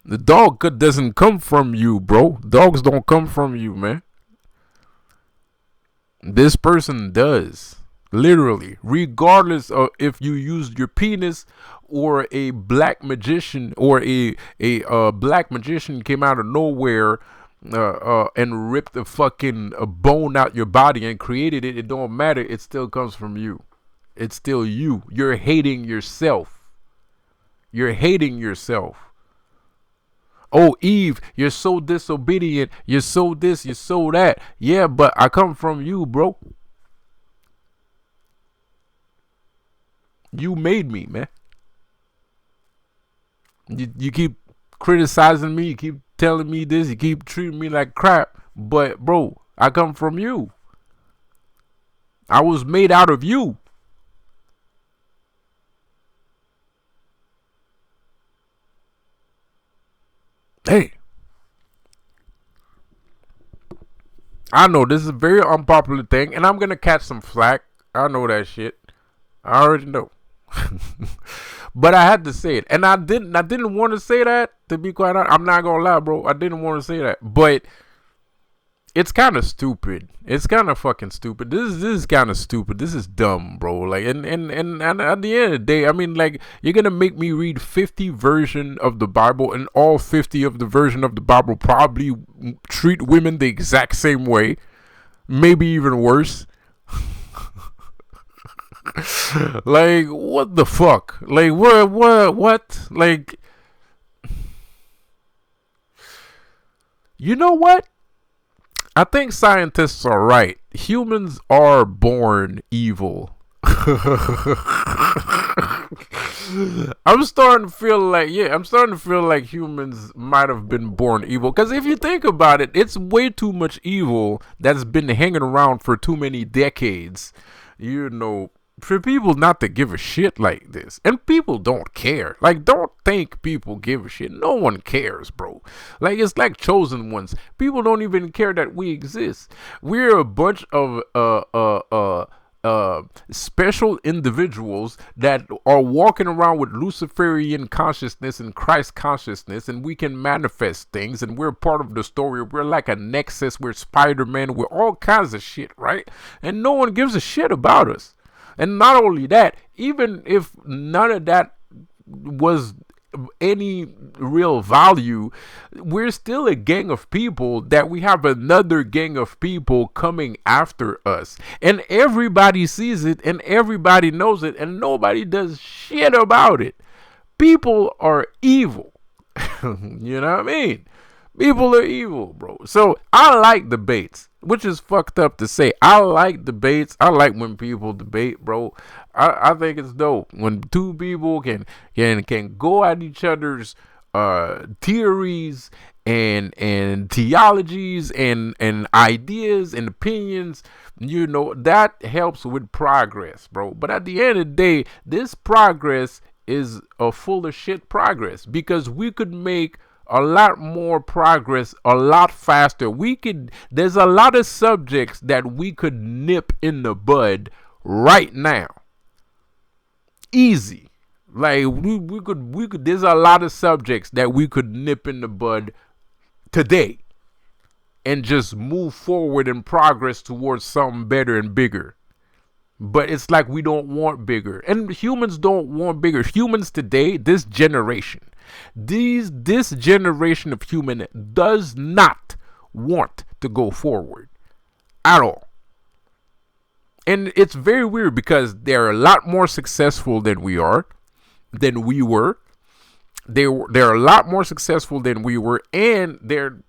The dog doesn't come from you, bro. Dogs don't come from you, man. This person does. Literally, regardless of if you used your penis or a black magician or a black magician came out of nowhere and ripped the fucking bone out your body and created it, it don't matter. It still comes from you. It's still you. You're hating yourself. You're hating yourself. Oh, Eve, you're so disobedient. You're so this, you're so that. Yeah, but I come from you, bro. You made me, man. You keep criticizing me. You keep telling me this. You keep treating me like crap. But, bro, I come from you. I was made out of you. Hey. I know this is a very unpopular thing, and I'm going to catch some flack. I know that shit. I already know. But I had to say it. And I didn't want to say that, to be quite honest. I'm not gonna lie, bro. I didn't want to say that. But it's kind of stupid. It's kind of fucking stupid. This is kind of stupid. This is dumb, bro. Like, and at the end of the day, I mean, like, you're gonna make me read 50 version of the Bible, and all 50 of the version of the Bible probably treat women the exact same way, maybe even worse. Like, what the fuck? Like, what? Like, you know what? I think scientists are right. Humans are born evil. I'm starting to feel like humans might have been born evil. Because if you think about it, it's way too much evil that's been hanging around for too many decades. You know, for people not to give a shit like this. And people don't care. Like, don't think people give a shit. No one cares, bro. Like, it's like chosen ones. People don't even care that we exist. We're a bunch of special individuals that are walking around with Luciferian consciousness and Christ consciousness, and we can manifest things, and we're part of the story. We're like a Nexus. We're Spider-Man. We're all kinds of shit, right? And no one gives a shit about us. And not only that, even if none of that was any real value, we're still a gang of people that we have another gang of people coming after us. And everybody sees it and everybody knows it and nobody does shit about it. People are evil. You know what I mean? People are evil, bro. So I like debates, which is fucked up to say. I like debates. I like when people debate, bro. I think it's dope when two people can go at each other's theories and theologies and ideas and opinions. You know, that helps with progress, bro. But at the end of the day, this progress is a full of shit progress, because we could make a lot more progress a lot faster. There's a lot of subjects that we could nip in the bud right now. Easy. Like, we could there's a lot of subjects that we could nip in the bud today and just move forward and progress towards something better and bigger. But it's like we don't want bigger. And humans don't want bigger. Humans today, this generation of human does not want to go forward at all. And it's very weird because they're a lot more successful than we were. They're a lot more successful than we were, and they're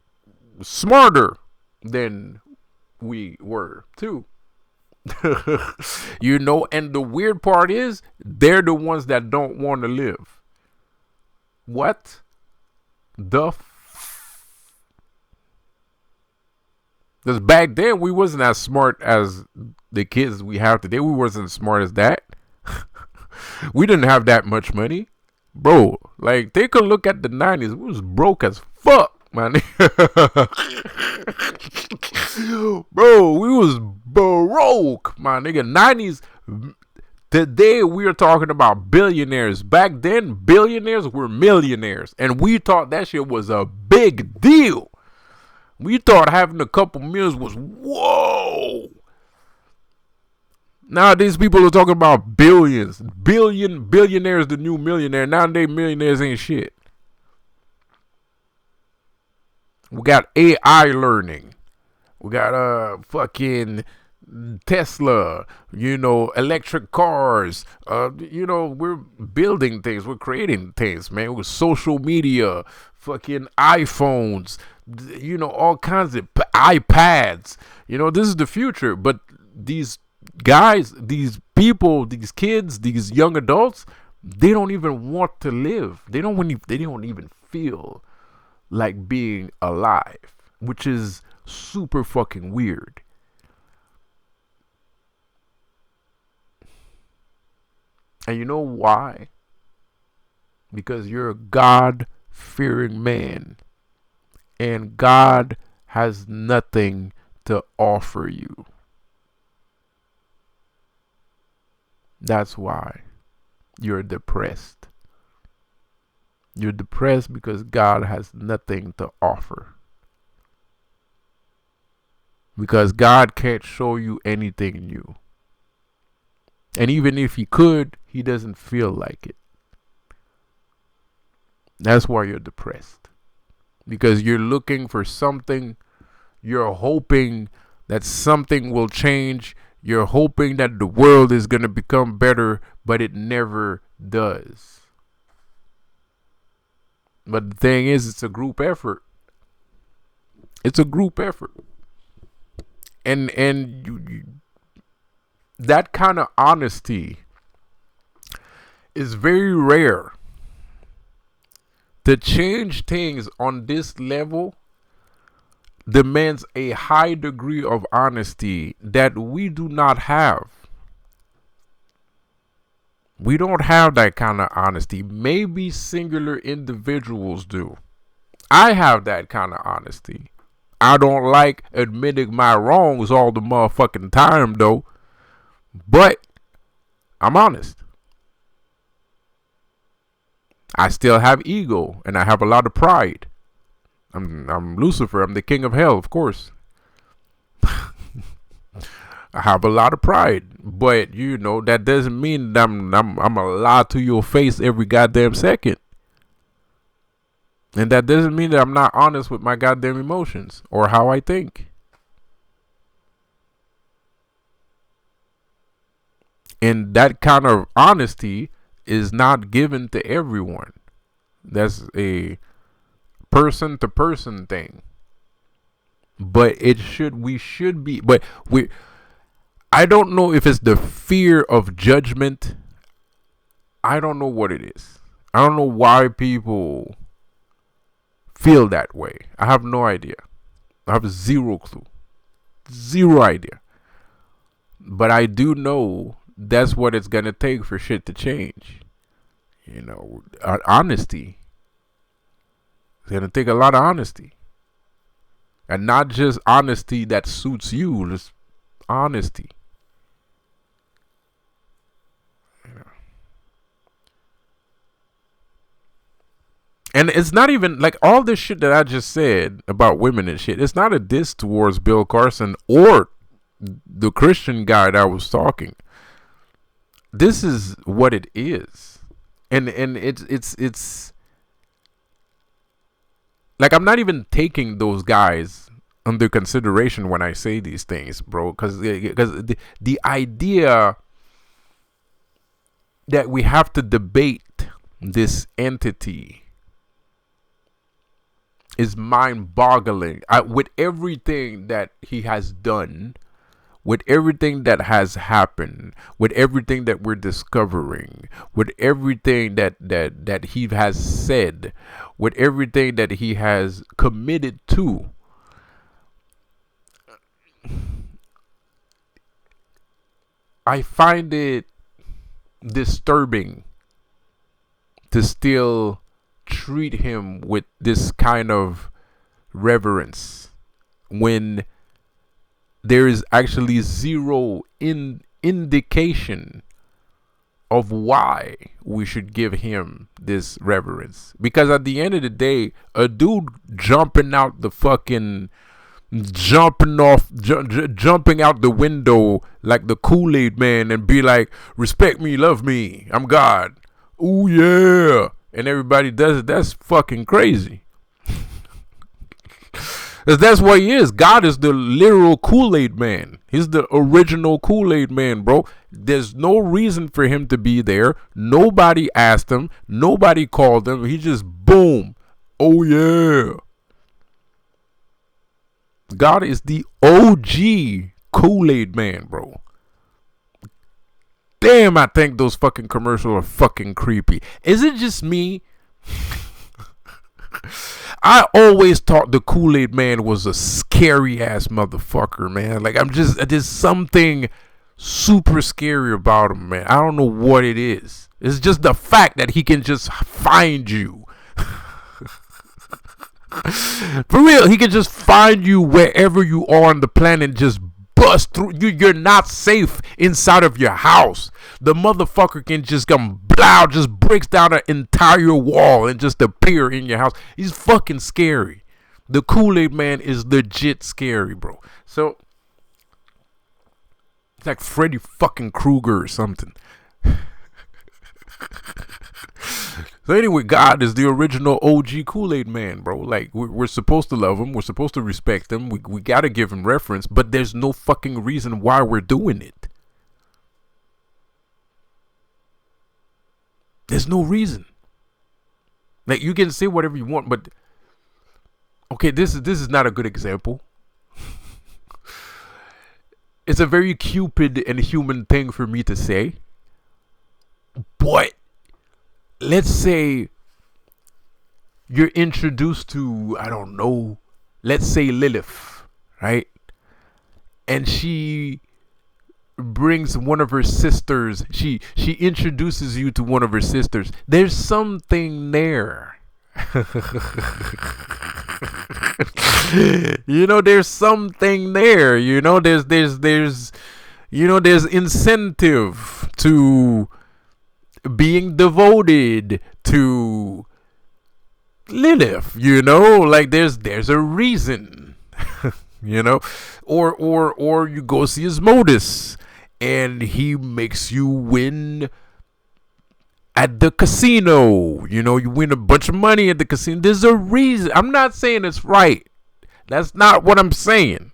smarter than we were too. You know, and the weird part is they're the ones that don't want to live. What the because back then we wasn't as smart as the kids we have today. We wasn't as smart as that. We didn't have that much money, bro. Like, take a look at the 90s. We was broke as fuck, man. Bro, we was broke, my nigga. 90s. Today we are talking about billionaires. Back then, billionaires were millionaires, and we thought that shit was a big deal. We thought having a couple meals was whoa. Now these people are talking about billions. Billionaires the new millionaire. Nowadays millionaires ain't shit. We got AI learning. We got fucking Tesla, you know, electric cars. You know, we're building things. We're creating things, man. With social media, fucking iPhones, you know, all kinds of iPads. You know, this is the future. But these guys, these people, these kids, these young adults, they don't even want to live. They don't even feel like being alive, which is super fucking weird. And you know why? Because you're a God-fearing man, and God has nothing to offer you. That's why you're depressed. You're depressed because God has nothing to offer. Because God can't show you anything new. And even if he could, he doesn't feel like it. That's why you're depressed. Because you're looking for something. You're hoping that something will change. You're hoping that the world is going to become better, but it never does. But the thing is, it's a group effort. It's a group effort. And that kind of honesty is very rare. To change things on this level demands a high degree of honesty that we do not have. We don't have that kind of honesty. Maybe singular individuals do. I have that kind of honesty. I don't like admitting my wrongs all the motherfucking time, though. But I'm honest. I still have ego, and I have a lot of pride. I'm Lucifer. I'm the king of hell, of course. I have a lot of pride, but you know that doesn't mean that I'm a lie to your face every goddamn second, and that doesn't mean that I'm not honest with my goddamn emotions or how I think. And that kind of honesty is not given to everyone. That's a person to person thing. But we should be, but I don't know if it's the fear of judgment. I don't know what it is. I don't know why people feel that way. I have no idea. I have zero clue. Zero idea. But I do know that's what it's going to take for shit to change. You know, honesty. It's going to take a lot of honesty. And not just honesty that suits you, just honesty. And it's not even like all this shit that I just said about women and shit. It's not a diss towards Bill Carson or the Christian guy that was talking. This is what it is. And it's like I'm not even taking those guys under consideration when I say these things, bro, because the idea that we have to debate this entity is mind-boggling. With everything that he has done, with everything that has happened, with everything that we're discovering, with everything that he has said, with everything that he has committed to, I find it disturbing to still treat him with this kind of reverence when there is actually zero indication of why we should give him this reverence. Because at the end of the day, a dude jumping out the fucking jumping out the window like the Kool-Aid man and be like, respect me, love me, I'm God, ooh yeah, and everybody does it, that's fucking crazy. Because that's what he is. God is the literal Kool-Aid man. He's the original Kool-Aid man, bro. There's no reason for him to be there. Nobody asked him. Nobody called him. He just boom. Oh yeah. God is the OG Kool-Aid man, bro. Damn, I think those fucking commercials are fucking creepy. Is it just me? I always thought the Kool-Aid man was a scary ass motherfucker, man. Like, there's something super scary about him, man. I don't know what it is. It's just the fact that he can just find you. For real, he can just find you wherever you are on the planet and just bust through you. You're not safe inside of your house. The motherfucker can just come blow, just breaks down an entire wall and just appear in your house. He's fucking scary. The Kool-Aid man is legit scary, bro. So it's like Freddy fucking Krueger or something. So anyway, God is the original OG Kool-Aid man, bro. Like, we're supposed to love him. We're supposed to respect him. We got to give him reference. But there's no fucking reason why we're doing it. There's no reason. Like, you can say whatever you want, but... Okay, this is not a good example. It's a very Cupid and human thing for me to say. But... let's say you're introduced to, I don't know, let's say Lilith, right? And she brings one of her sisters. She introduces you to one of her sisters. There's something there. You know, there's something there. You know, there's incentive to being devoted to Lilith, you know, like there's a reason, you know, or you go see his modus and he makes you win at the casino, you know, you win a bunch of money at the casino. There's a reason. I'm not saying it's right. That's not what I'm saying.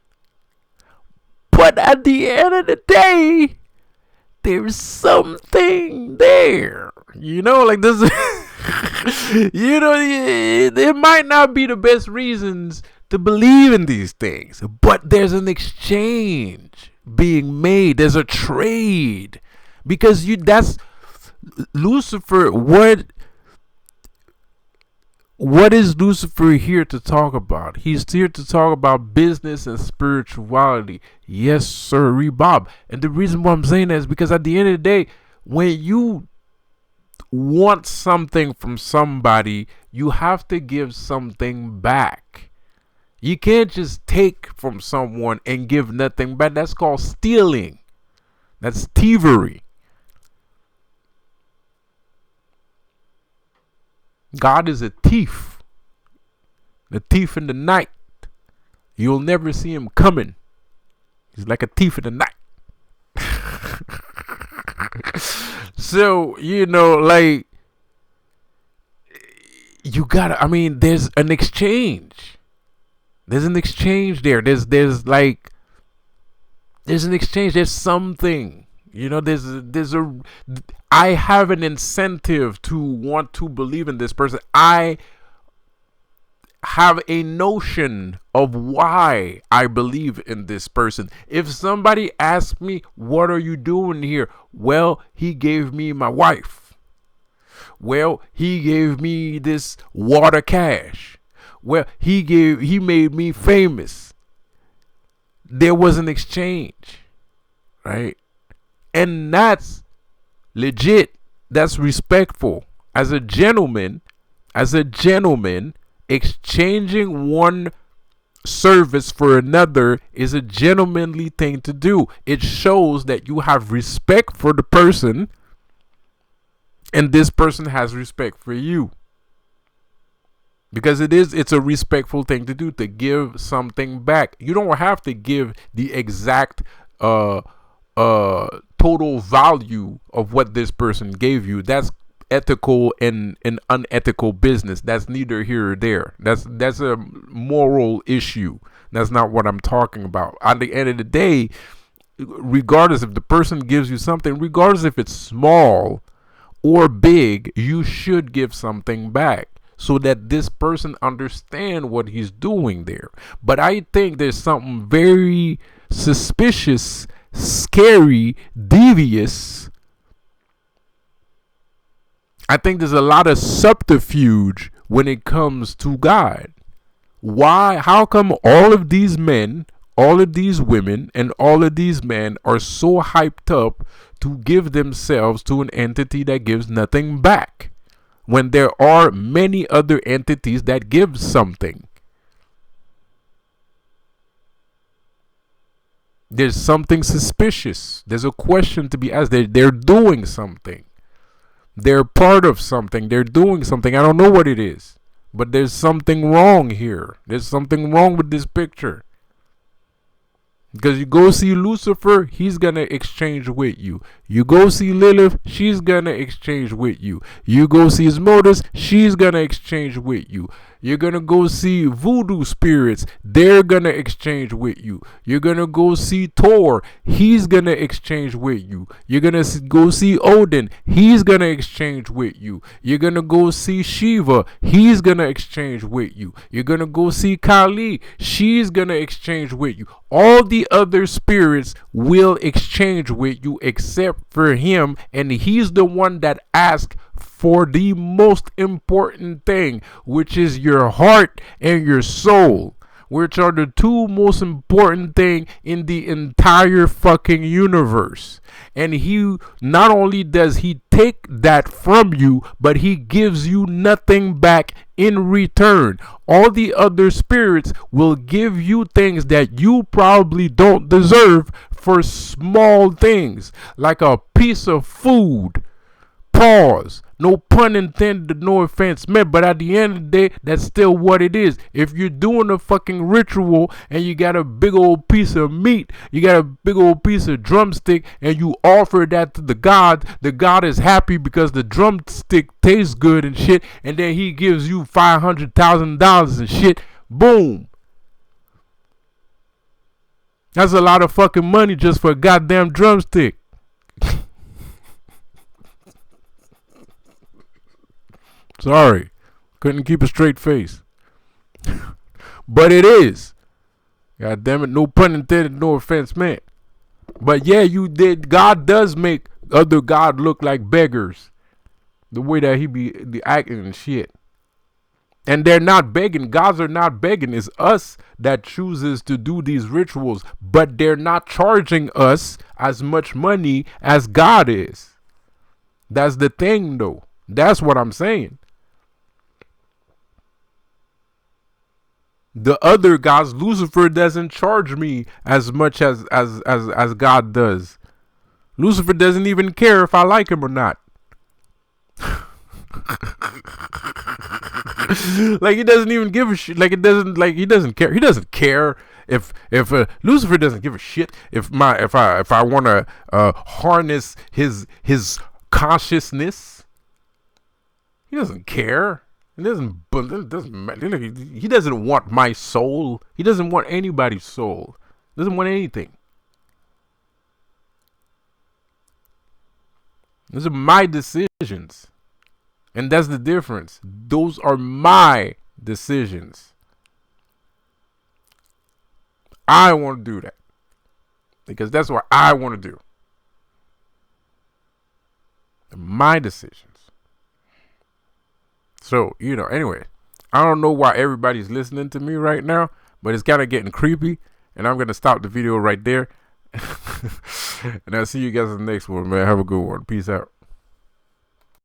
But at the end of the day, there's something there, you know, like this. You know, there might not be the best reasons to believe in these things, but there's an exchange being made. There's a trade, because that's Lucifer. What is Lucifer here to talk about? He's here to talk about business and spirituality. Yes, sir, Bob. And the reason why I'm saying that is because at the end of the day, when you want something from somebody, you have to give something back. You can't just take from someone and give nothing back. That's called stealing. That's thievery. God is a thief. The thief in the night. You'll never see him coming. He's like a thief in the night. So, you know, like, you gotta, I mean, there's an exchange. There's an exchange there. There's an exchange. There's something. You know, I have an incentive to want to believe in this person. have a notion of why I believe in this person. If somebody asks me, what are you doing here? Well, he gave me my wife. Well, he gave me this water cash. Well, he made me famous. There was an exchange, right? And that's legit. That's respectful. As a gentleman, exchanging one service for another is a gentlemanly thing to do. It shows that you have respect for the person, and this person has respect for you. Because it's a respectful thing to do, to give something back. You don't have to give the exact total value of what this person gave you. That's ethical and unethical business. That's neither here or there. That's a moral issue. That's not what I'm talking about. At the end of the day, regardless if the person gives you something, regardless if it's small or big, you should give something back, so that this person understand what he's doing there. But I think there's something very suspicious, scary, devious. I think there's a lot of subterfuge when it comes to God. Why? How come all of these men, all of these women, and all of these men are so hyped up to give themselves to an entity that gives nothing back, when there are many other entities that give something? There's something suspicious. There's a question to be asked. They're doing something. They're part of something. They're doing something. I don't know what it is, but there's something wrong here. There's something wrong with this picture. Because you go see Lucifer, he's going to exchange with you. You go see Lilith, she's going to exchange with you. You go see Asmodeus, she's going to exchange with you. You're going to go see voodoo spirits, they're going to exchange with you. You're going to go see Thor, he's going to exchange with you. You're going to go see Odin, he's going to exchange with you. You're going to go see Shiva, he's going to exchange with you. You're going to go see Kali, she's going to exchange with you. All the other spirits will exchange with you except for him, and he's the one that asks for the most important thing, which is your heart and your soul, which are the two most important things in the entire fucking universe. And he, not only does he take that from you, but he gives you nothing back in return. All the other spirits will give you things that you probably don't deserve for small things, like a piece of food. Pause. No pun intended, no offense meant, but at the end of the day, that's still what it is. If you're doing a fucking ritual and you got a big old piece of meat, you got a big old piece of drumstick, and you offer that to the God is happy because the drumstick tastes good and shit, and then he gives you $500,000 and shit. Boom. That's a lot of fucking money just for a goddamn drumstick. Sorry, couldn't keep a straight face. But it is. God damn it, no pun intended, no offense meant. But yeah, you did. God does make other God look like beggars. The way that he be the acting and shit. And they're not begging. Gods are not begging. It's us that chooses to do these rituals. But they're not charging us as much money as God is. That's the thing, though. That's what I'm saying. The other gods, Lucifer doesn't charge me as much as God does. Lucifer doesn't even care if I like him or not. Like, he doesn't even give a shit. Like, he doesn't care. He doesn't care if Lucifer doesn't give a shit if I want to harness his consciousness. He doesn't care. It doesn't matter. He doesn't want my soul. He doesn't want anybody's soul. He doesn't want anything. Those are my decisions. And that's the difference. Those are my decisions. I want to do that because that's what I want to do. My decisions. So, anyway, I don't know why everybody's listening to me right now, but it's kind of getting creepy. And I'm going to stop the video right there. And I'll see you guys in the next one, man. Have a good one. Peace out.